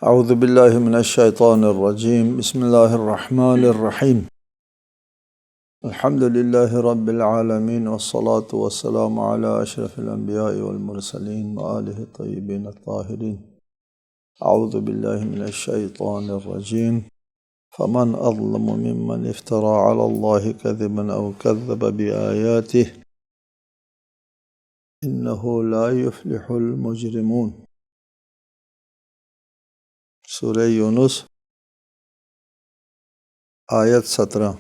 اعوذ باللہ من الشیطان الرجیم بسم اللہ الرحمن الرحیم الحمد للہ رب العالمین والصلاة والسلام علی اشرف الانبیاء والمرسلین وآلہ الطیبین الطاہرین اعوذ باللہ من الشیطان الرجیم فمن اظلم ممن افترى علی اللہ کذبا او کذب بآیاتہ انہ لا یفلح المجرمون۔ سورہ یونس آیت 17۔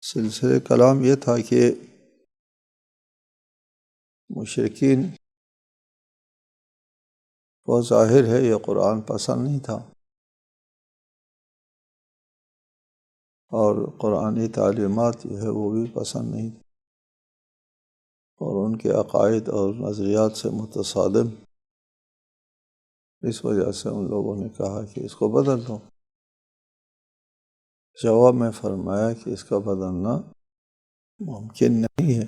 سلسلہ کلام یہ تھا کہ مشرکین کو ظاہر ہے یہ قرآن پسند نہیں تھا اور قرآنی تعلیمات جو ہے وہ بھی پسند نہیں تھی اور ان کے عقائد اور نظریات سے متصادم، اس وجہ سے ان لوگوں نے کہا کہ اس کو بدل دو۔ جواب میں فرمایا کہ اس کا بدلنا ممکن نہیں ہے،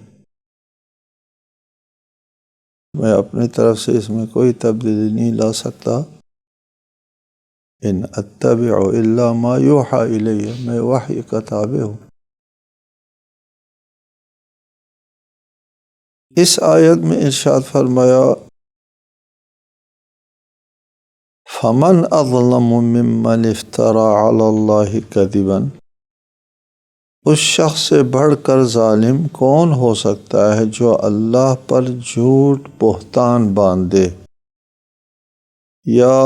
میں اپنی طرف سے اس میں کوئی تبدیلی نہیں لا سکتا۔ ان اتبع الا ما یوحی الی، میں وحی کا تابع ہوں۔ اس آیت میں ارشاد فرمایا فمن اظلم ممن افترى علی اللہ کذبا، اس شخص سے بڑھ کر ظالم کون ہو سکتا ہے جو اللہ پر جھوٹ بہتان باندھے یا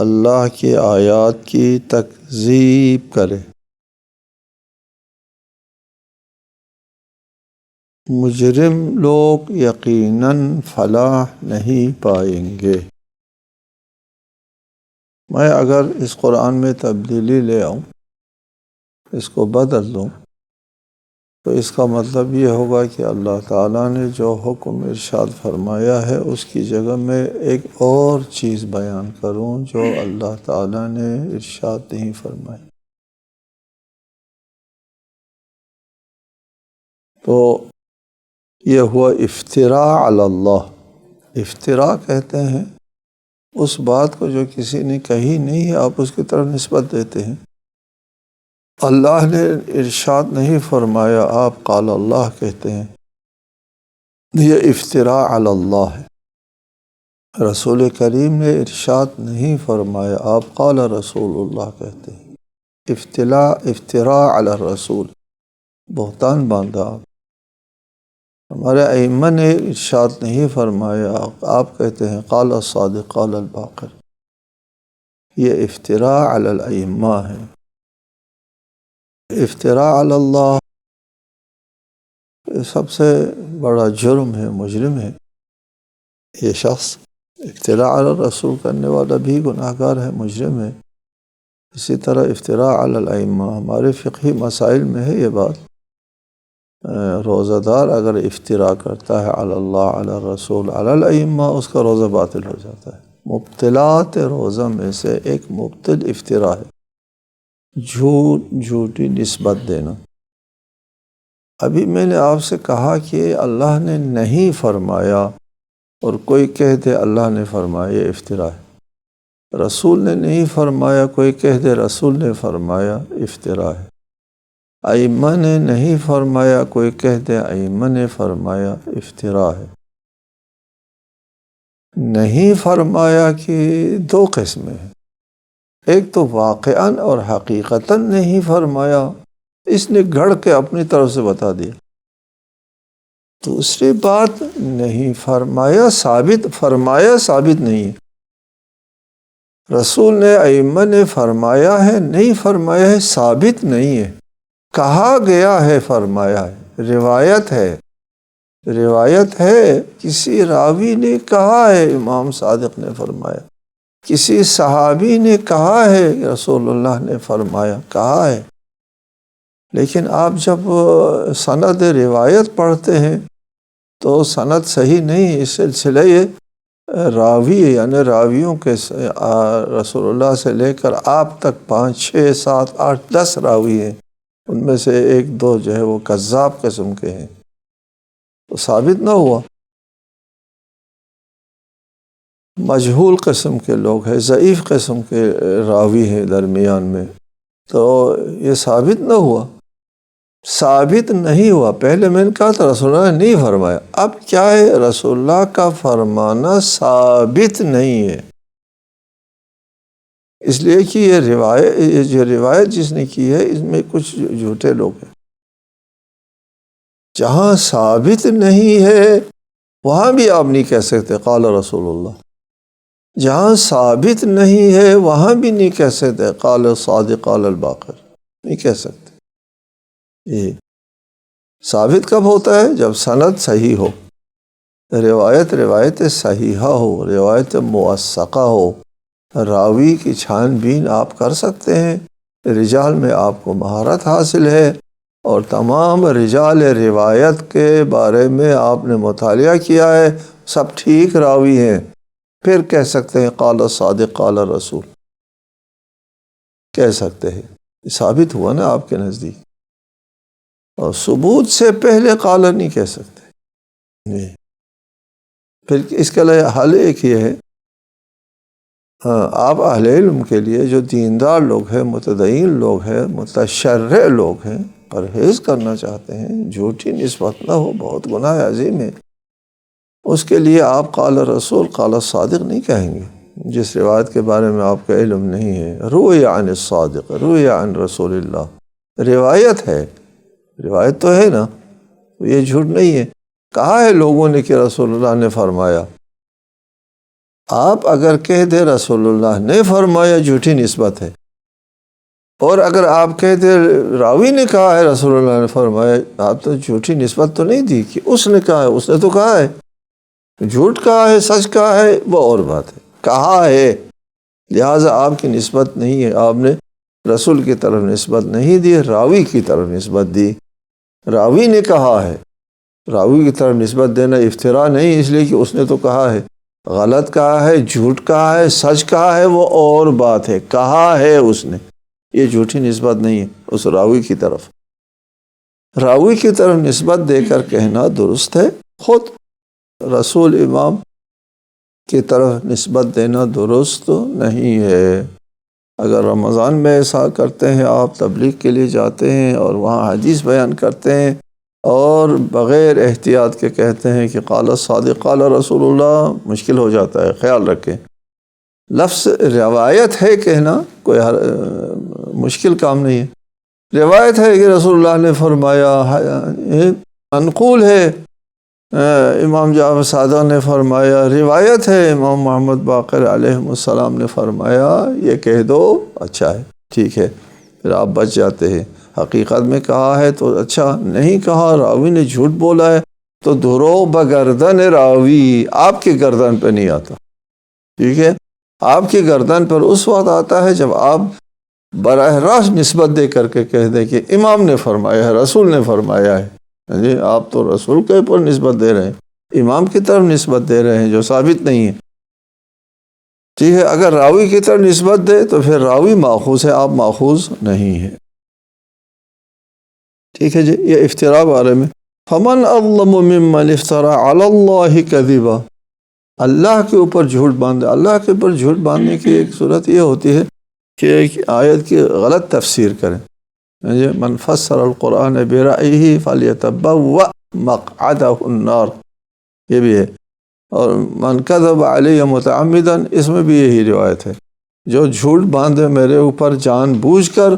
اللہ کی آیات کی تکذیب کرے۔ مجرم لوگ یقیناً فلاح نہیں پائیں گے۔ میں اگر اس قرآن میں تبدیلی لے آؤں، اس کو بدل دوں، تو اس کا مطلب یہ ہوگا کہ اللہ تعالیٰ نے جو حکم ارشاد فرمایا ہے اس کی جگہ میں ایک اور چیز بیان کروں جو اللہ تعالیٰ نے ارشاد نہیں فرمائی۔ تو یہ ہوا افتراء علی اللہ۔ افتراء کہتے ہیں اس بات کو جو کسی نے کہی نہیں ہے آپ اس کی طرف نسبت دیتے ہیں۔ اللہ نے ارشاد نہیں فرمایا، آپ قال اللہ کہتے ہیں، یہ افتراء علی اللہ ہے۔ رسول کریم نے ارشاد نہیں فرمایا، آپ قال رسول اللہ کہتے ہیں۔ افتراء علی الرسول، بہتان باندھا آپ۔ ہمارے ائمہ نے ارشاد نہیں فرمایا، آپ کہتے ہیں قال الصادق قال الباقر۔ یہ افتراء علی الائمہ ہے۔ افتراء علی اللہ سب سے بڑا جرم ہے، مجرم ہے یہ شخص۔ افتراء علی الرسول کرنے والا بھی گناہگار ہے، مجرم ہے۔ اسی طرح افتراء علی الائمہ، ہمارے فقہی مسائل میں ہے یہ بات۔ روزہ دار اگر افتراء کرتا ہے علی اللہ علی الرسول علی الائمہ، اس کا روزہ باطل ہو جاتا ہے۔ مبطلات روزہ میں سے ایک مبطل افتراء ہے، جھوٹی نسبت دینا۔ ابھی میں نے آپ سے کہا کہ اللہ نے نہیں فرمایا اور کوئی کہہ دے اللہ نے فرمایا، یہ افتراء ہے۔ رسول نے نہیں فرمایا، کوئی کہہ دے رسول نے فرمایا، افتراء ہے۔ ائمہ نے نہیں فرمایا، کوئی کہہ دے ائمہ نے فرمایا، افتراء ہے۔ نہیں فرمایا کہ دو قسمیں ہیں، ایک تو واقعاً اور حقیقتاً نہیں فرمایا، اس نے گھڑ کے اپنی طرف سے بتا دیا۔ دوسری بات، نہیں فرمایا ثابت نہیں ہے۔ رسول نے ائمہ نے فرمایا ہے، نہیں فرمایا ہے، ثابت نہیں ہے۔ کہا گیا ہے، فرمایا ہے، روایت ہے، کسی راوی نے کہا ہے امام صادق نے فرمایا، کسی صحابی نے کہا ہے رسول اللہ نے فرمایا، کہا ہے۔ لیکن آپ جب سند روایت پڑھتے ہیں تو سند صحیح نہیں، اس سلسلے راوی یعنی راویوں کے رسول اللہ سے لے کر آپ تک 5 6 7 8 10 راوی ہیں، ان میں سے 1 2 جو ہے وہ کذاب قسم کے ہیں، تو ثابت نہ ہوا۔ مجہول قسم کے لوگ ہیں، ضعیف قسم کے راوی ہیں درمیان میں، تو یہ ثابت نہ ہوا، ثابت نہیں ہوا۔ پہلے میں نے کہا تھا رسول اللہ نے نہیں فرمایا، اب کیا ہے، رسول اللہ کا فرمانا ثابت نہیں ہے، اس لیے کہ یہ جو روایت جس نے کی ہے اس میں کچھ جھوٹے لوگ ہیں۔ جہاں ثابت نہیں ہے وہاں بھی آپ نہیں کہہ سکتے قال رسول اللہ، جہاں ثابت نہیں ہے وہاں بھی نہیں کہہ سکتے قال الصادق قال الباقر، نہیں کہہ سکتے۔ یہ ثابت کب ہوتا ہے؟ جب سند صحیح ہو، روایت صحیحہ ہو، روایت موثقہ ہو، راوی کی چھان بین آپ کر سکتے ہیں، رجال میں آپ کو مہارت حاصل ہے اور تمام رجال روایت کے بارے میں آپ نے مطالعہ کیا ہے، سب ٹھیک راوی ہیں، پھر کہہ سکتے ہیں قال الصادق قال الرسول، کہہ سکتے ہیں، ثابت ہوا نا آپ کے نزدیک۔ اور ثبوت سے پہلے قال نہیں کہہ سکتے۔ پھر اس کے لیے حل ایک یہ ہے، آپ اہل علم کے لیے جو دیندار لوگ ہیں، متدین لوگ ہیں، متشرع لوگ ہیں، پرہیز کرنا چاہتے ہیں، جھوٹی نسبت نہ ہو، بہت گناہ عظیم ہے، اس کے لیے آپ قال رسول قال صادق نہیں کہیں گے جس روایت کے بارے میں آپ کا علم نہیں ہے۔ روی عن الصادق روی عن رسول اللہ، روایت ہے، روایت تو ہے نا، تو یہ جھوٹ نہیں ہے۔ کہا ہے لوگوں نے کہ رسول اللہ نے فرمایا، آپ اگر کہہ دے رسول اللہ نے فرمایا جھوٹی نسبت ہے، اور اگر آپ کہہ دے راوی نے کہا ہے رسول اللہ نے فرمایا، آپ تو جھوٹی نسبت تو نہیں دی کہ اس نے کہا ہے، اس نے تو کہا ہے، جھوٹ کہا ہے سچ کہا ہے وہ اور بات ہے، کہا ہے، لہٰذا آپ کی نسبت نہیں ہے، آپ نے رسول کی طرف نسبت نہیں دی، راوی کی طرف نسبت دی، راوی نے کہا ہے، راوی کی طرف نسبت دینا افتراء نہیں، اس لیے کہ اس نے تو کہا ہے، غلط کہا ہے، جھوٹ کہا ہے، سچ کہا ہے وہ اور بات ہے، کہا ہے اس نے، یہ جھوٹی نسبت نہیں ہے اس راوی کی طرف۔ راوی کی طرف نسبت دے کر کہنا درست ہے، خود رسول امام کی طرف نسبت دینا درست نہیں ہے۔ اگر رمضان میں ایسا کرتے ہیں، آپ تبلیغ کے لیے جاتے ہیں اور وہاں حدیث بیان کرتے ہیں اور بغیر احتیاط کے کہتے ہیں کہ قال الصادق قال رسول اللہ، مشکل ہو جاتا ہے، خیال رکھیں۔ لفظ روایت ہے کہنا کوئی مشکل کام نہیں ہے، روایت ہے کہ رسول اللہ نے فرمایا، منقول ہے امام جعفر صادق نے فرمایا، روایت ہے امام محمد باقر علیہ السلام نے فرمایا، یہ کہہ دو اچھا ہے، ٹھیک ہے، پھر آپ بچ جاتے ہیں۔ حقیقت میں کہا ہے تو اچھا، نہیں کہا، راوی نے جھوٹ بولا ہے تو دھرو بگردن راوی، آپ کی گردن پہ نہیں آتا، ٹھیک ہے، آپ کی گردن پر اس وقت آتا ہے جب آپ براہ راست نسبت دے کر کے کہہ دیں کہ امام نے فرمایا ہے، رسول نے فرمایا ہے۔ جی آپ تو رسول کے اوپر نسبت دے رہے ہیں، امام کی طرف نسبت دے رہے ہیں جو ثابت نہیں ہے، ٹھیک ہے۔ اگر راوی کی طرف نسبت دے تو پھر راوی ماخوذ ہے، آپ ماخوذ نہیں ہے، ٹھیک ہے جی۔ یہ افتراء بارے میں، فمن اظلم ممن افترى على الله كذبا، اللہ کے اوپر جھوٹ باندھے، اللہ کے اوپر جھوٹ باندھنے کی ایک صورت یہ ہوتی ہے کہ ایک آیت کی غلط تفسیر کریں، من فسر القرآن برأیہ فلیتبوأ مقعدہ النار، یہ بھی ہے، اور من کذب علی متعمدا، اس میں بھی یہی روایت ہے، جو جھوٹ باندھے میرے اوپر جان بوجھ کر،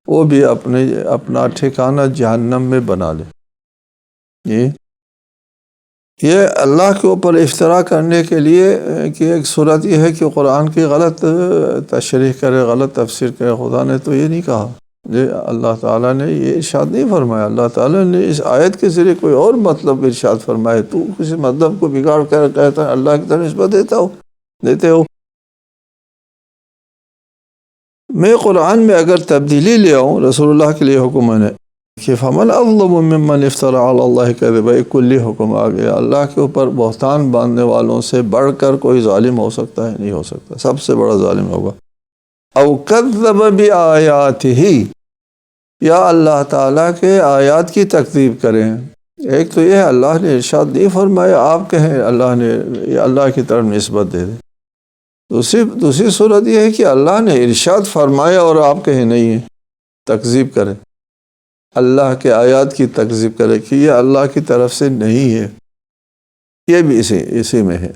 وہ بھی اپنا ٹھکانہ جہنم میں بنا لے۔ یہ اللہ کے اوپر افتراء کرنے کے لیے کہ ایک صورت یہ ہے کہ قرآن کی غلط تشریح کرے، غلط تفسیر کرے۔ خدا نے تو یہ نہیں کہا، اللہ تعالیٰ نے یہ ارشاد نہیں فرمایا، اللہ تعالیٰ نے اس آیت کے ذریعے کوئی اور مطلب ارشاد فرمائے، تو کسی مطلب کو بگاڑ کر کہتا ہے اللہ کی طرف نسبت دیتے ہو۔ میں قرآن میں اگر تبدیلی لے آؤں، رسول اللہ کے لیے حکم ہے کہ فمن اظلم ممن افترى على الله كذبا، ایک کلی حکم آ گیا، اللہ کے اوپر بہتان باندھنے والوں سے بڑھ کر کوئی ظالم ہو سکتا ہے؟ نہیں ہو سکتا، سب سے بڑا ظالم ہوگا۔ او کذب بآیاتہ، یا اللہ تعالیٰ کے آیات کی تکذیب کریں۔ ایک تو یہ ہے اللہ نے ارشاد نہیں فرمایا، آپ کہیں اللہ نے، اللہ کی طرف نسبت دے دیں، دوسری صورت یہ ہے کہ اللہ نے ارشاد فرمایا اور آپ کہیں نہیں ہیں، تکذیب کریں، اللہ کے آیات کی تکذیب کرے کہ یہ اللہ کی طرف سے نہیں ہے، یہ بھی اسی میں ہے۔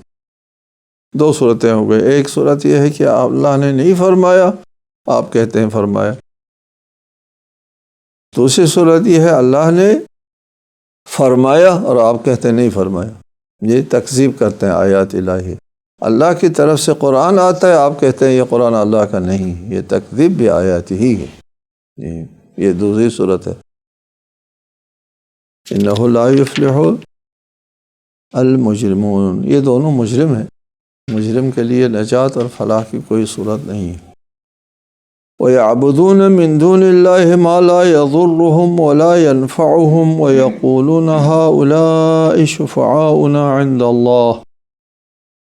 دو صورتیں ہو گئی، ایک صورت یہ ہے کہ اللہ نے نہیں فرمایا، آپ کہتے ہیں فرمایا۔ دوسری صورت یہ ہے اللہ نے فرمایا اور آپ کہتے ہیں نہیں فرمایا، یہ تکذیب کرتے ہیں آیات الہی۔ اللہ کی طرف سے قرآن آتا ہے، آپ کہتے ہیں یہ قرآن اللہ کا نہیں، یہ تکذیب بھی آیات ہی ہے، یہ دوسری صورت ہے۔ انہ لا یفلح المجرمون، یہ دونوں مجرم ہیں، مجرم کے لیے نجات اور فلاح کی کوئی صورت نہیں ہے۔ وَيَعْبُدُونَ مِن دُونِ اللَّهِ مَا لَا يَضُرُّهُمْ وَلَا يَنْفَعُهُمْ وَيَقُولُونَ هَؤُلَاءِ شُفَعَاؤُنَا عِندَ اللَّهِ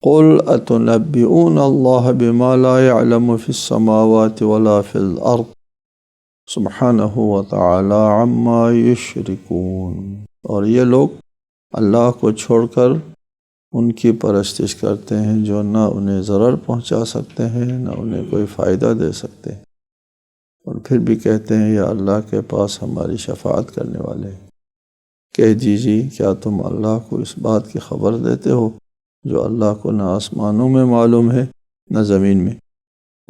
قُلْ أَتُنَبِّئُونَ اللَّهَ بِمَا لَا يَعْلَمُ فِي السَّمَاوَاتِ وَلَا فِي الْأَرْضِ سُبْحَانَهُ وَتَعَالَى عَمَّا يُشْرِكُونَ۔ اور یہ لوگ اللہ کو چھوڑ کر ان کی پرستش کرتے ہیں جو نہ انہیں ضرر پہنچا سکتے ہیں نہ انہیں کوئی فائدہ دے سکتے ہیں، اور پھر بھی کہتے ہیں یا اللہ کے پاس ہماری شفاعت کرنے والے ہیں۔ کہہ دیجیے کیا تم اللہ کو اس بات کی خبر دیتے ہو جو اللہ کو نہ آسمانوں میں معلوم ہے نہ زمین میں،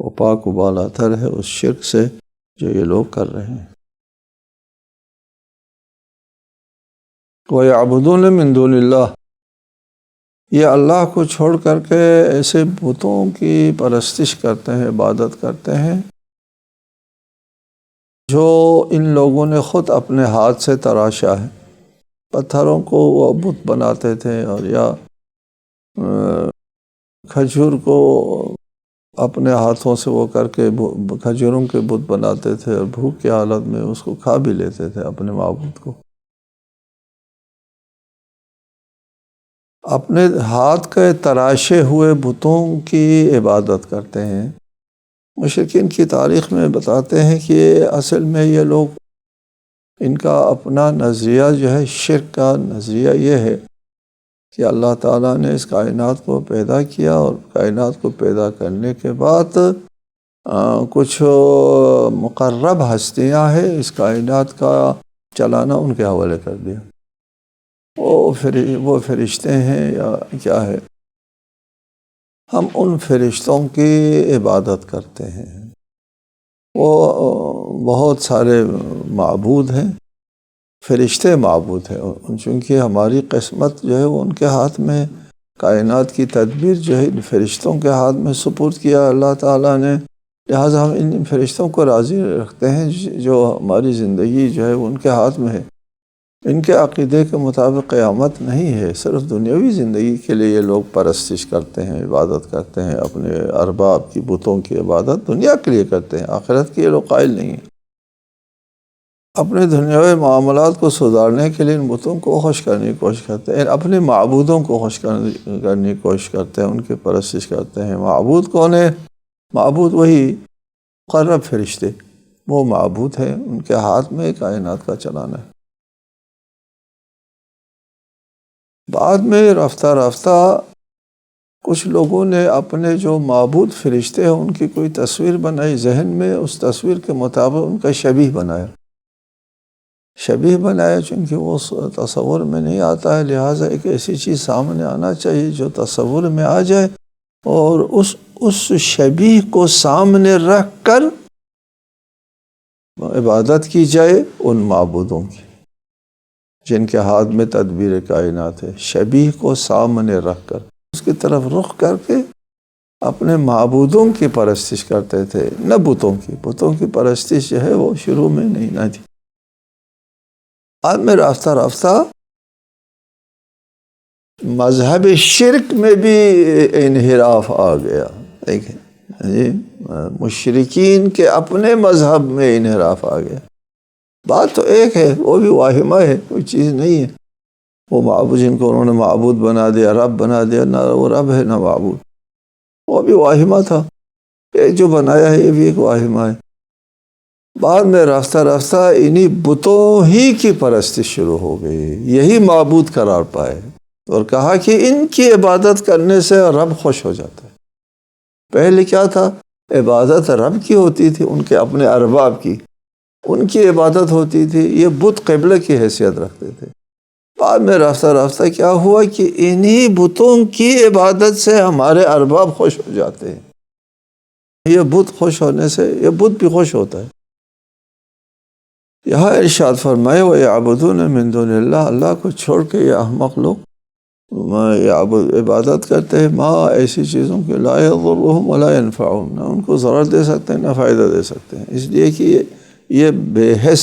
وہ پاک و بالا تر ہے اس شرک سے جو یہ لوگ کر رہے ہیں۔ وَيَعْبُدُونَ مِن دُونِ اللَّهِ، یہ اللہ کو چھوڑ کر کے ایسے بتوں کی پرستش کرتے ہیں، عبادت کرتے ہیں جو ان لوگوں نے خود اپنے ہاتھ سے تراشا ہے۔ پتھروں کو وہ بت بناتے تھے، اور یا کھجور کو اپنے ہاتھوں سے وہ کر کے کھجوروں کے بت بناتے تھے، اور بھوک کی حالت میں اس کو کھا بھی لیتے تھے اپنے معبود کو۔ اپنے ہاتھ کے تراشے ہوئے بتوں کی عبادت کرتے ہیں۔ مشرکین کی تاریخ میں بتاتے ہیں کہ اصل میں یہ لوگ، ان کا اپنا نظریہ جو ہے، شرک کا نظریہ یہ ہے کہ اللہ تعالیٰ نے اس کائنات کو پیدا کیا، اور کائنات کو پیدا کرنے کے بعد کچھ مقرب ہستیاں ہیں، اس کائنات کا چلانا ان کے حوالے کر دیا۔ وہ فرشتے ہیں یا کیا ہے، ہم ان فرشتوں کی عبادت کرتے ہیں۔ وہ بہت سارے معبود ہیں، فرشتے معبود ہیں، چونکہ ہماری قسمت جو ہے وہ ان کے ہاتھ میں، کائنات کی تدبیر جو ہے ان فرشتوں کے ہاتھ میں سپرد کیا اللہ تعالیٰ نے، لہٰذا ہم ان فرشتوں کو راضی رکھتے ہیں جو ہماری زندگی جو ہے وہ ان کے ہاتھ میں ہے۔ ان کے عقیدے کے مطابق قیامت نہیں ہے، صرف دنیاوی زندگی کے لیے یہ لوگ پرستش کرتے ہیں، عبادت کرتے ہیں، اپنے ارباب کی بتوں کی عبادت دنیا کے لیے کرتے ہیں، آخرت کے یہ لوگ قائل نہیں ہیں۔ اپنے دنیاوی معاملات کو سدھارنے کے لیے ان بتوں کو خوش کرنے کی کوشش کرتے ہیں، اپنے معبودوں کو خوش کرنے کی کوشش کرتے ہیں، ان کی پرستش کرتے ہیں۔ معبود کون ہے؟ معبود وہی مقرب فرشتے، وہ معبود ہیں، ان کے ہاتھ میں کائنات کا چلانا ہے۔ بعد میں رفتہ رفتہ کچھ لوگوں نے اپنے جو معبود فرشتے ہیں ان کی کوئی تصویر بنائی ذہن میں، اس تصویر کے مطابق ان کا شبیہ بنایا، چونکہ وہ تصور میں نہیں آتا ہے، لہٰذا ایک ایسی چیز سامنے آنا چاہیے جو تصور میں آ جائے، اور اس شبیہ کو سامنے رکھ کر عبادت کی جائے ان معبودوں کی جن کے ہاتھ میں تدبیر کائنات ہے۔ شبیہ کو سامنے رکھ کر اس کی طرف رخ کر کے اپنے معبودوں کی پرستش کرتے تھے، نہ بتوں کی پرستش جو ہے وہ شروع میں نہ تھی۔ بعد میں رفتہ رفتہ مذہب شرک میں بھی انحراف آ گیا۔ دیکھیں مشرکین کے اپنے مذہب میں انحراف آ گیا۔ بات تو ایک ہے، وہ بھی واہمہ ہے، کوئی چیز نہیں ہے۔ وہ معبود جن کو انہوں نے معبود بنا دیا، رب بنا دیا، نہ وہ رب ہے نہ معبود، وہ بھی واہمہ تھا۔ یہ جو بنایا ہے یہ بھی ایک واہمہ ہے۔ بعد میں رفتہ رفتہ انہی بتوں ہی کی پرستش شروع ہو گئی، یہی معبود قرار پائے، اور کہا کہ ان کی عبادت کرنے سے رب خوش ہو جاتا ہے۔ پہلے کیا تھا؟ عبادت رب کی ہوتی تھی، ان کے اپنے ارباب کی، ان کی عبادت ہوتی تھی، یہ بت قبلہ کی حیثیت رکھتے تھے۔ بعد میں رفتہ رفتہ کیا ہوا کہ انہی بتوں کی عبادت سے ہمارے ارباب خوش ہو جاتے ہیں، یہ بت خوش ہونے سے یہ بت بھی خوش ہوتا ہے۔ یہاں ارشاد فرمائے وَيَعْبُدُونَ مِن دُونِ اللَّهِ، اللہ کو چھوڑ کے یہ احمق لوگ عبادت کرتے ہیں ماں ایسی چیزوں کے لا يضرهم ولا ينفعهم، نہ ان کو ضرر دے سکتے ہیں نہ فائدہ دے سکتے ہیں، اس لیے کہ یہ بے حس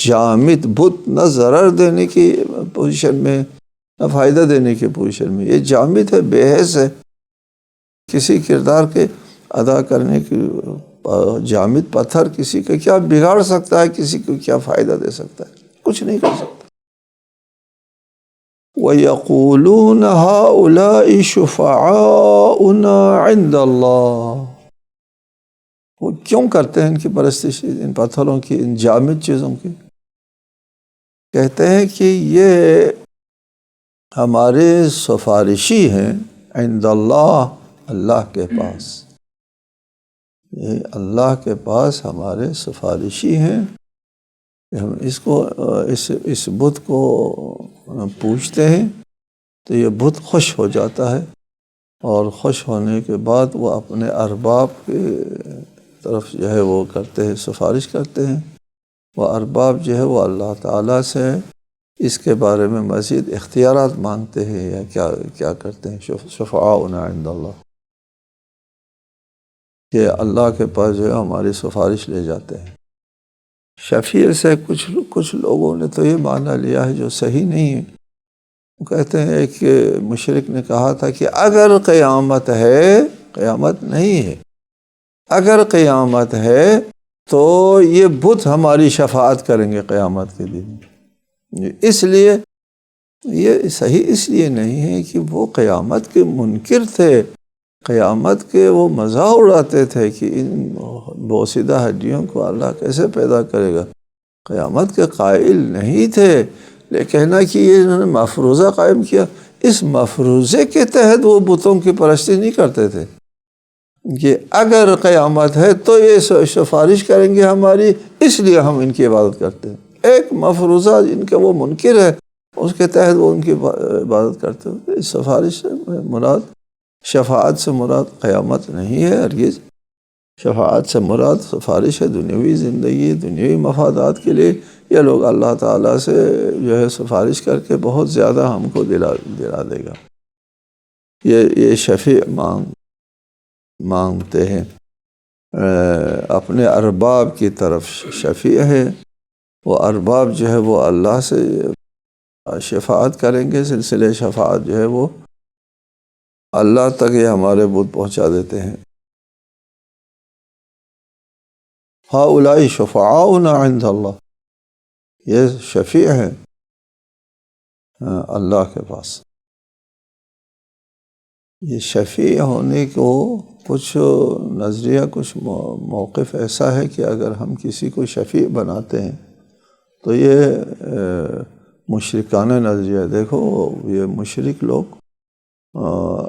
جامد بت نہ ضرر دینے کی پوزیشن میں نہ فائدہ دینے کی پوزیشن میں، یہ جامد ہے، بے حس ہے، کسی کردار کے ادا کرنے کی جامد پتھر کسی کا کیا بگاڑ سکتا ہے، کسی کو کیا فائدہ دے سکتا ہے، کچھ نہیں کر سکتا۔ وَيَقُولُونَ هَؤُلَاءِ شُفَعَاؤُنَا عِنْدَ اللَّهِ، وہ کیوں کرتے ہیں ان کی پرستش، ان پتھروں کی، ان جامد چیزوں کی؟ کہتے ہیں کہ یہ ہمارے سفارشی ہیں عند اللہ، اللہ کے پاس، یہ اللہ کے پاس ہمارے سفارشی ہیں، ہم اس کو اس بت کو پوچھتے ہیں تو یہ بت خوش ہو جاتا ہے، اور خوش ہونے کے بعد وہ اپنے ارباب کے طرف جو ہے وہ کرتے ہیں، سفارش کرتے ہیں، وہ ارباب جو ہے وہ اللہ تعالیٰ سے اس کے بارے میں مزید اختیارات مانگتے ہیں یا کیا کرتے ہیں، شفعاؤنا عند اللہ، کہ اللہ کے پاس جو ہے ہماری سفارش لے جاتے ہیں۔ شفیع سے کچھ لوگوں نے تو یہ مانا لیا ہے جو صحیح نہیں ہے، وہ کہتے ہیں ایک مشرک نے کہا تھا کہ اگر قیامت ہے، قیامت نہیں ہے، اگر قیامت ہے تو یہ بت ہماری شفاعت کریں گے قیامت کے دن، اس لیے یہ صحیح اس لیے نہیں ہے کہ وہ قیامت کے منکر تھے، قیامت کے وہ مذاق اڑاتے تھے کہ ان بوسیدہ ہڈیوں کو اللہ کیسے پیدا کرے گا، قیامت کے قائل نہیں تھے، لیکن کہنا کہ یہ انہوں نے مفروضہ قائم کیا، اس مفروضے کے تحت وہ بتوں کی پرستی نہیں کرتے تھے کہ اگر قیامت ہے تو یہ سفارش کریں گے ہماری، اس لیے ہم ان کی عبادت کرتے ہیں، ایک مفروضہ جن کے وہ منکر ہے اس کے تحت وہ ان کی عبادت کرتے ہیں۔ سفارش سے مراد، شفاعت سے مراد قیامت نہیں ہے ہرگز، شفاعت سے مراد سفارش ہے دنیاوی زندگی، دنیاوی مفادات کے لیے، یہ لوگ اللہ تعالیٰ سے جو ہے سفارش کر کے بہت زیادہ ہم کو دلا دے گا، یہ شفیع مانگتے ہیں، اپنے ارباب کی طرف شفیع ہے، وہ ارباب جو ہے وہ اللہ سے شفاعت کریں گے، سلسلے شفاعت جو ہے وہ اللہ تک یہ ہمارے بت پہنچا دیتے ہیں۔ ہؤلاء شفعاؤنا عند اللہ، یہ شفیع ہے اللہ کے پاس۔ یہ شفیع ہونے کو کچھ نظریہ، کچھ موقف ایسا ہے کہ اگر ہم کسی کو شفیع بناتے ہیں تو یہ مشرکانہ نظریہ، دیکھو یہ مشرک لوگ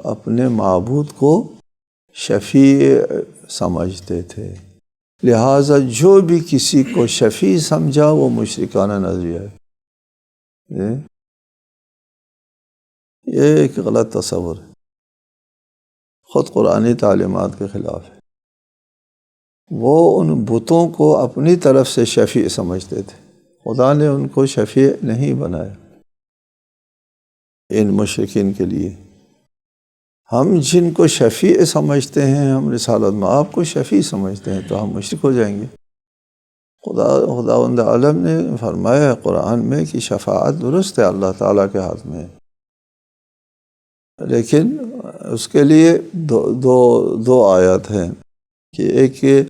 اپنے معبود کو شفیع سمجھتے تھے، لہٰذا جو بھی کسی کو شفیع سمجھا وہ مشرکانہ نظریہ ہے، یہ ایک غلط تصور ہے، خود قرآنی تعلیمات کے خلاف ہے۔ وہ ان بتوں کو اپنی طرف سے شفیع سمجھتے تھے، خدا نے ان کو شفیع نہیں بنایا ان مشرکین کے لیے۔ ہم جن کو شفیع سمجھتے ہیں، ہم رسالت مآب کو شفیع سمجھتے ہیں تو ہم مشرک ہو جائیں گے۔ خداوند عالم نے فرمایا ہے قرآن میں کہ شفاعت درست ہے، اللہ تعالیٰ کے ہاتھ میں ہے، لیکن اس کے لیے دو آیات ہیں کہ ایک کہ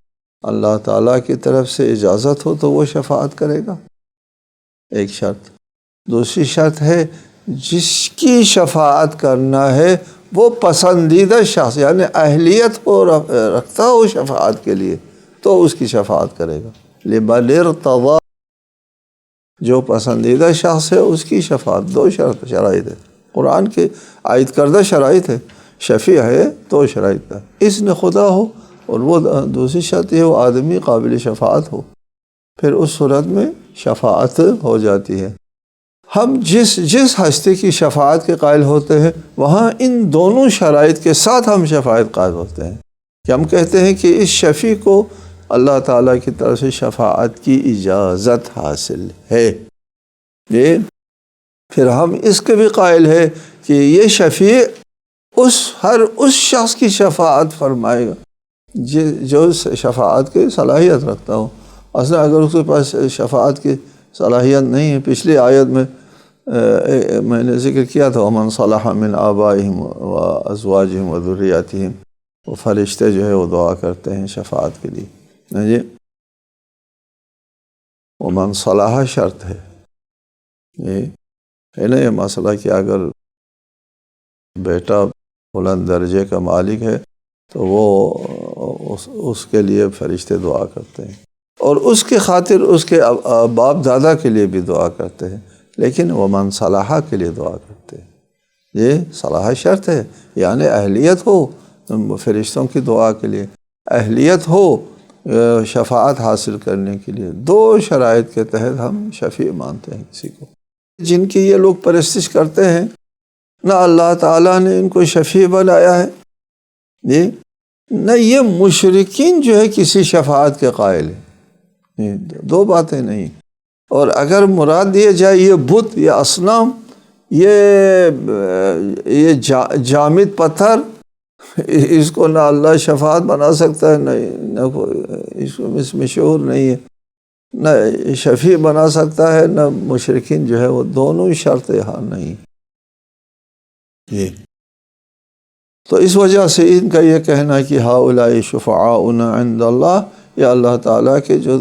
اللہ تعالیٰ کی طرف سے اجازت ہو تو وہ شفاعت کرے گا، ایک شرط، دوسری شرط ہے جس کی شفاعت کرنا ہے وہ پسندیدہ شخص، یعنی اہلیت کو رکھتا ہو شفاعت کے لیے تو اس کی شفاعت کرے گا، لمن ارتضی، جو پسندیدہ شخص ہے اس کی شفاعت، دو شرائط ہے، قرآن کے عائد کردہ شرائط ہے، شفیع ہے تو شرائط کا، اس نے خدا ہو، اور وہ دوسری شرط یہ وہ آدمی قابل شفاعت ہو، پھر اس صورت میں شفاعت ہو جاتی ہے۔ ہم جس ہستی کی شفاعت کے قائل ہوتے ہیں وہاں ان دونوں شرائط کے ساتھ ہم شفاعت قائل ہوتے ہیں، کہ ہم کہتے ہیں کہ اس شفیع کو اللہ تعالیٰ کی طرف سے شفاعت کی اجازت حاصل ہے۔ یہ پھر ہم اس کے بھی قائل ہے کہ یہ شفیع ہر اس شخص کی شفاعت فرمائے گا جو شفاعت کی صلاحیت رکھتا ہو۔ اصلا اگر اس کے پاس شفاعت کی صلاحیت نہیں ہے، پچھلی آیت میں نے ذکر کیا تھا وَمَنْ صَلَحَ مِنْ آبَائِهِمْ وَأَزْوَاجِهِمْ وَذُرِّيَّاتِهِمْ، وہ فرشتے جو ہے وہ دعا کرتے ہیں شفاعت کے لیے۔ جی وَمَنْ صَلَحَ شرط ہے، یہ ہے نا یہ مسئلہ کہ اگر بیٹا بلند درجے کا مالک ہے تو وہ اس کے لیے فرشتے دعا کرتے ہیں، اور اس کے خاطر اس کے باپ دادا کے لیے بھی دعا کرتے ہیں، لیکن وَمَنْ صَلَحَ کے لیے دعا کرتے ہیں۔ یہ صلاح شرط ہے، یعنی اہلیت ہو فرشتوں کی دعا کے لیے، اہلیت ہو شفاعت حاصل کرنے کے لیے۔ دو شرائط کے تحت ہم شفیع مانتے ہیں کسی کو۔ جن کی یہ لوگ پرستش کرتے ہیں، نہ اللہ تعالیٰ نے ان کو شفیع بنایا ہے، نہ یہ مشرکین جو ہے کسی شفاعت کے قائل ہیں، دو باتیں نہیں۔ اور اگر مراد دیا جائے یہ بت، یہ اصنام، یہ جامد پتھر، اس کو نہ اللہ شفاعت بنا سکتا ہے، نہ اس میں شعور نہیں ہے، نہ شفیع بنا سکتا ہے، نہ مشرکین جو ہے وہ دونوں شرط یہاں نہیں۔ تو اس وجہ سے ان کا یہ کہنا کہ ہؤلاء شفعاؤنا عند اللہ، یہ اللہ تعالیٰ کے جو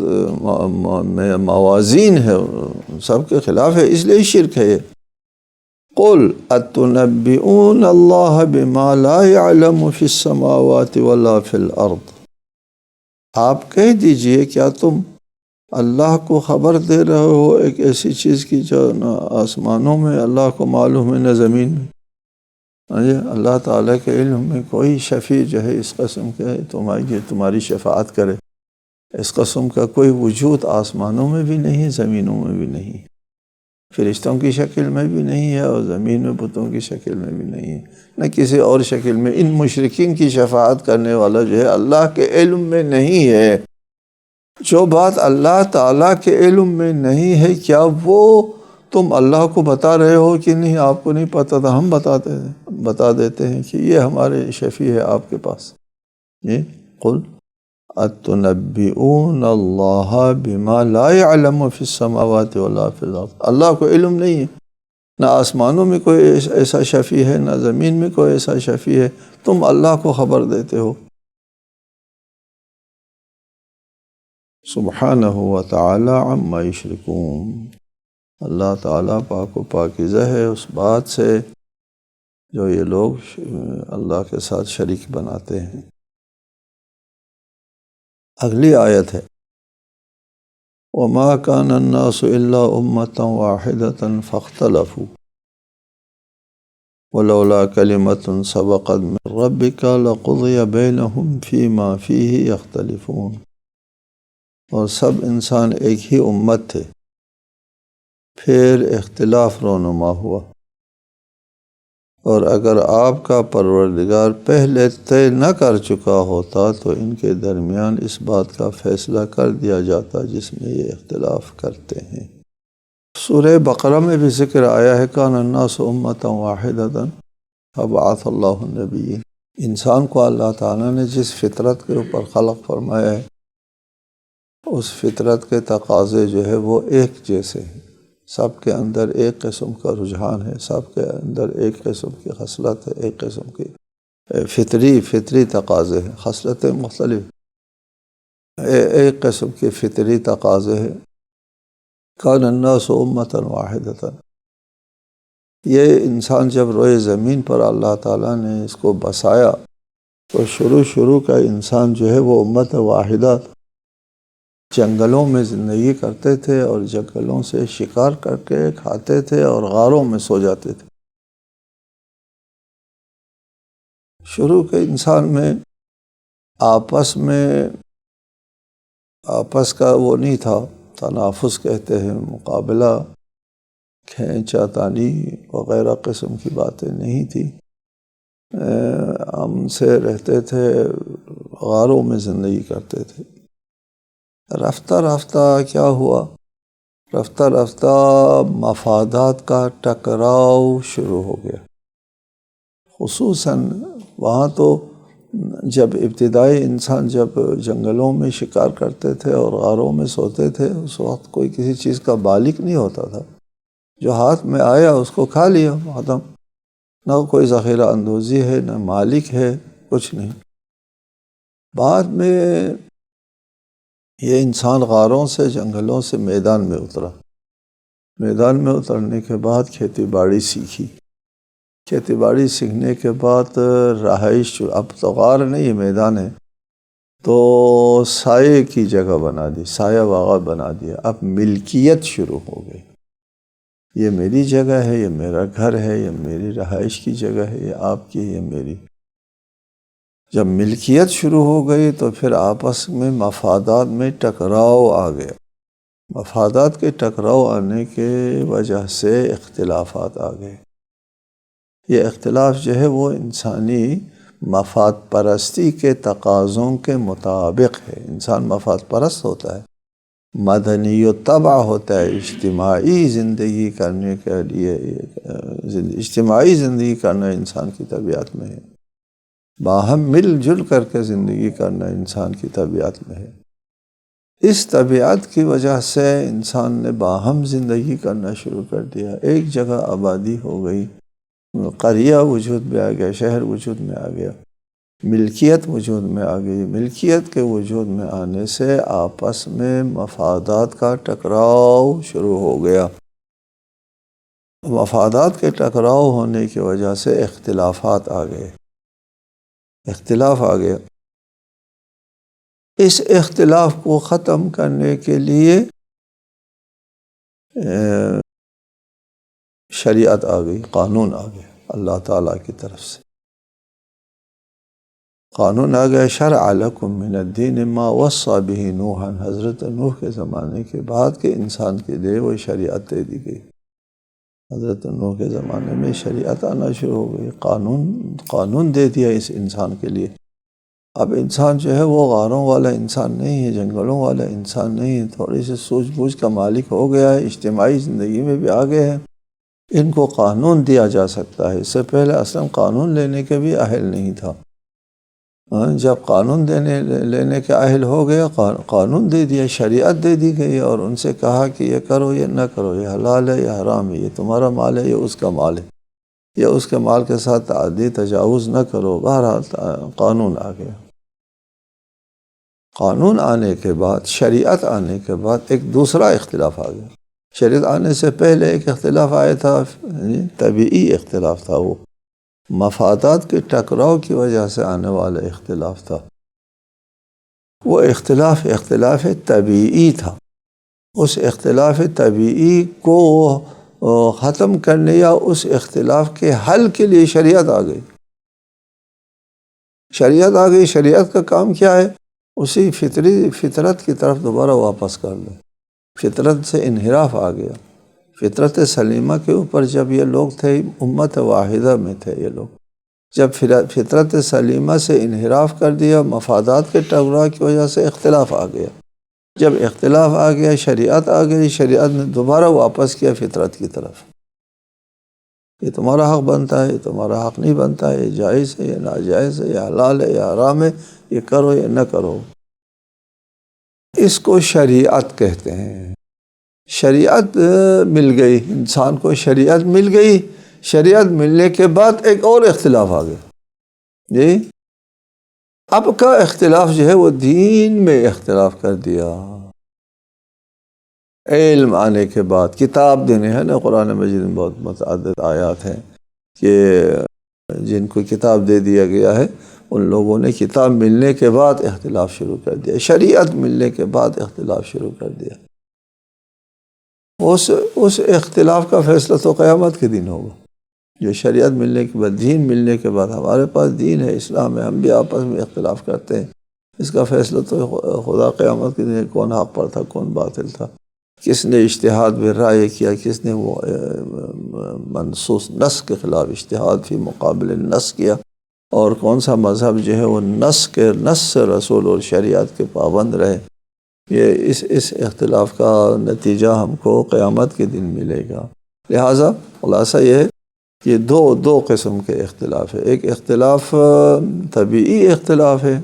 موازین ہے سب کے خلاف ہے، اس لیے شرک ہے۔ قل اتنبئون اللہ بما لا يعلم في السماوات ولا في الارض، آپ کہہ دیجئے کیا تم اللہ کو خبر دے رہے ہو ایک ایسی چیز کی جو نہ آسمانوں میں اللہ کو معلوم ہے نہ زمین میں؟ اللہ تعالیٰ کے علم میں کوئی شفیع جو ہے اس قسم کے تمہاری شفاعت کرے، اس قسم کا کوئی وجود آسمانوں میں بھی نہیں، زمینوں میں بھی نہیں، فرشتوں کی شکل میں بھی نہیں ہے، اور زمین میں بتوں کی شکل میں بھی نہیں ہے، نہ کسی اور شکل میں۔ ان مشرکین کی شفاعت کرنے والا جو ہے اللہ کے علم میں نہیں ہے۔ جو بات اللہ تعالیٰ کے علم میں نہیں ہے، کیا وہ تم اللہ کو بتا رہے ہو کہ نہیں آپ کو نہیں پتہ تھا؟ ہم بتا دیتے ہیں کہ یہ ہمارے شفیع ہے آپ کے پاس۔ یہ قل اتنبئون اللہ بما لا يعلم في السماوات ولا في الارض، اللہ کو علم نہیں ہے، نہ آسمانوں میں کوئی ایسا شفیع ہے، نہ زمین میں کوئی ایسا شفیع ہے، تم اللہ کو خبر دیتے ہو۔ سبحانہ وتعالی عما یشرکون، اللہ تعالیٰ پاک و پاکیزہ ہے اس بات سے جو یہ لوگ اللہ کے ساتھ شریک بناتے ہیں۔ اگلی آیت ہے وَمَا كَانَ النَّاسُ إِلَّا أُمَّةً وَاحِدَةً فَاخْتَلَفُوا وَلَوْلَا كَلِمَةٌ سَبَقَتْ مِنْ رَبِّكَ لَقُضِيَ بَيْنَهُمْ فِيمَا فِيهِ يَخْتَلِفُونَ، اور سب انسان ایک ہی امت تھے، پھر اختلاف رونما ہوا، اور اگر آپ کا پروردگار پہلے طے نہ کر چکا ہوتا تو ان کے درمیان اس بات کا فیصلہ کر دیا جاتا جس میں یہ اختلاف کرتے ہیں۔ سورہ بقرہ میں بھی ذکر آیا ہے کان الناس امۃ واحدۃ فبعث اللہ النبیین، انسان کو اللہ تعالیٰ نے جس فطرت کے اوپر خلق فرمایا ہے اس فطرت کے تقاضے جو ہے وہ ایک جیسے ہیں، سب کے اندر ایک قسم کا رجحان ہے، سب کے اندر ایک قسم کی خصلت ہے، ایک قسم کی فطری تقاضے ہیں، خصلتیں مختلف، ایک قسم کی فطری تقاضے ہیں۔ کان الناس امۃ واحدۃ، یہ انسان جب روئے زمین پر اللہ تعالیٰ نے اس کو بسایا تو شروع کا انسان جو ہے وہ امت واحدہ، جنگلوں میں زندگی کرتے تھے اور جنگلوں سے شکار کر کے کھاتے تھے اور غاروں میں سو جاتے تھے۔ شروع کے انسان میں آپس کا وہ نہیں تھا، تنافس کہتے ہیں، مقابلہ، کھینچا تانی وغیرہ قسم کی باتیں نہیں تھی۔ ہم سے رہتے تھے، غاروں میں زندگی کرتے تھے۔ رفتہ رفتہ کیا ہوا؟ رفتہ رفتہ مفادات کا ٹکراؤ شروع ہو گیا۔ خصوصاً وہاں تو جب ابتدائی انسان جب جنگلوں میں شکار کرتے تھے اور غاروں میں سوتے تھے، اس وقت کوئی کسی چیز کا بالک نہیں ہوتا تھا، جو ہاتھ میں آیا اس کو کھا لیا، ختم۔ نہ کوئی ذخیرہ اندوزی ہے، نہ مالک ہے، کچھ نہیں۔ بعد میں یہ انسان غاروں سے، جنگلوں سے میدان میں اترا۔ میدان میں اترنے کے بعد کھیتی باڑی سیکھی۔ کھیتی باڑی سیکھنے کے بعد رہائش، اب تو غار نہیں میدان ہے، تو سائے کی جگہ بنا دی، سایہ باغ بنا دیا۔ اب ملکیت شروع ہو گئی، یہ میری جگہ ہے، یہ میرا گھر ہے، یہ میری رہائش کی جگہ ہے، یہ آپ کی، یہ میری۔ جب ملکیت شروع ہو گئی تو پھر آپس میں مفادات میں ٹکراؤ آ گیا۔ مفادات کے ٹکراؤ آنے کے وجہ سے اختلافات آ گئے۔ یہ اختلاف جو ہے وہ انسانی مفاد پرستی کے تقاضوں کے مطابق ہے۔ انسان مفاد پرست ہوتا ہے، مدنی و طبع ہوتا ہے، اجتماعی زندگی کرنے کے لیے، اجتماعی زندگی کرنا انسان کی طبیعت میں ہے، باہم مل جل کر کے زندگی کرنا انسان کی طبیعت میں ہے۔ اس طبیعت کی وجہ سے انسان نے باہم زندگی کرنا شروع کر دیا۔ ایک جگہ آبادی ہو گئی، قریہ وجود میں آ گیا، شہر وجود میں آ گیا، ملکیت وجود میں آ گئی۔ ملکیت کے وجود میں آنے سے آپس میں مفادات کا ٹکراؤ شروع ہو گیا۔ مفادات کے ٹکراؤ ہونے کی وجہ سے اختلافات آ گئے، اختلاف آ گیا۔ اس اختلاف کو ختم کرنے کے لیے شریعت آ گئی، قانون آ گیا اللہ تعالیٰ کی طرف سے۔ قانون آ گیا، شرع لکم من الدین ما وصی بہ نوحا، حضرت نوح کے زمانے کے بعد کہ انسان کے لیے وہ شریعت دے دی گئی۔ حضرت نوح کے زمانے میں شریعت آنا شروع ہو گئی، قانون دے دیا اس انسان کے لیے۔ اب انسان جو ہے وہ غاروں والا انسان نہیں ہے، جنگلوں والا انسان نہیں ہے، تھوڑی سی سوجھ بوجھ کا مالک ہو گیا ہے، اجتماعی زندگی میں بھی آ گئے ہیں۔ ان کو قانون دیا جا سکتا ہے، اس سے پہلے اصلا قانون لینے کے بھی اہل نہیں تھا۔ جب قانون لینے کے اہل ہو گیا، قانون دے دیا، شریعت دے دی گئی، اور ان سے کہا کہ یہ کرو، یہ نہ کرو، یہ حلال ہے، یہ حرام ہے، یہ تمہارا مال ہے، یہ اس کا مال ہے، یا اس کے مال کے ساتھ تعدی تجاوز نہ کرو۔ بہرحال قانون آ گیا۔ قانون آنے کے بعد، شریعت آنے کے بعد ایک دوسرا اختلاف آ گیا۔ شریعت آنے سے پہلے ایک اختلاف آیا تھا، طبعی اختلاف تھا، وہ مفادات کے ٹکراؤ کی وجہ سے آنے والا اختلاف تھا۔ وہ اختلاف طبعی تھا۔ اس اختلاف طبعی کو ختم کرنے یا اس اختلاف کے حل کے لیے شریعت آ گئی۔ شریعت آ گئی۔ شریعت کا کام کیا ہے؟ اسی فطرت کی طرف دوبارہ واپس کر دیں۔ فطرت سے انحراف آ گیا۔ فطرت سلیمہ کے اوپر جب یہ لوگ تھے، امت واحدہ میں تھے یہ لوگ، جب فطرت سلیمہ سے انحراف کر دیا، مفادات کے ٹکراؤ کی وجہ سے اختلاف آ گیا۔ جب اختلاف آ گیا، شریعت آ گئی، شریعت نے دوبارہ واپس کیا فطرت کی طرف۔ یہ تمہارا حق بنتا ہے، یہ تمہارا حق نہیں بنتا ہے، یہ جائز ہے، یہ ناجائز ہے، یہ حلال ہے، یہ حرام ہے، یہ کرو، یہ نہ کرو۔ اس کو شریعت کہتے ہیں۔ شریعت مل گئی، انسان کو شریعت مل گئی۔ شریعت ملنے کے بعد ایک اور اختلاف آ گیا۔ جی، اب کا اختلاف جو ہے وہ دین میں اختلاف کر دیا۔ علم آنے کے بعد، کتاب دینے ہے نا، قرآن مجید میں بہت متعدد آیات ہیں کہ جن کو کتاب دے دیا گیا ہے، ان لوگوں نے کتاب ملنے کے بعد اختلاف شروع کر دیا، شریعت ملنے کے بعد اختلاف شروع کر دیا۔ اس اختلاف کا فیصلہ تو قیامت کے دن ہوگا جو شریعت ملنے کے بعد، دین ملنے کے بعد ہمارے پاس دین ہے، اسلام ہے، ہم بھی آپس میں اختلاف کرتے ہیں، اس کا فیصلہ تو خدا قیامت کے دن کون حق پر تھا کون باطل تھا، کس نے اجتہاد بالرائے کیا، کس نے وہ منصوص نص کے خلاف اجتہاد فی مقابل نص کیا، اور کون سا مذہب جو ہے وہ نص رسول اور شریعت کے پابند رہے۔ یہ اس اختلاف کا نتیجہ ہم کو قیامت کے دن ملے گا۔ لہٰذا خلاصہ یہ ہے کہ دو قسم کے اختلاف ہے۔ ایک اختلاف طبعی اختلاف ہے،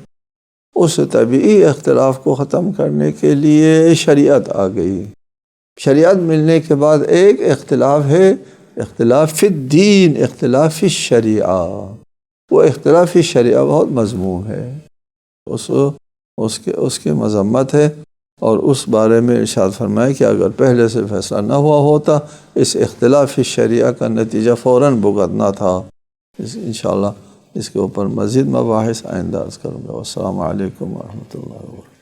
اس طبعی اختلاف کو ختم کرنے کے لیے شریعت آ گئی۔ شریعت ملنے کے بعد ایک اختلاف ہے، اختلاف فی الدین، اختلاف فی الشریعہ۔ وہ اختلاف فی الشریعہ بہت مذموم ہے، اس کے مذمت ہے، اور اس بارے میں ارشاد فرمائے کہ اگر پہلے سے فیصلہ نہ ہوا ہوتا اس اختلاف فی الشریعہ کا نتیجہ فوراً بھگتنا تھا۔ انشاءاللہ اس کے اوپر مزید مباحث آئندہ عرض کروں گا۔ والسلام علیکم ورحمۃ اللہ وبرکاتہ۔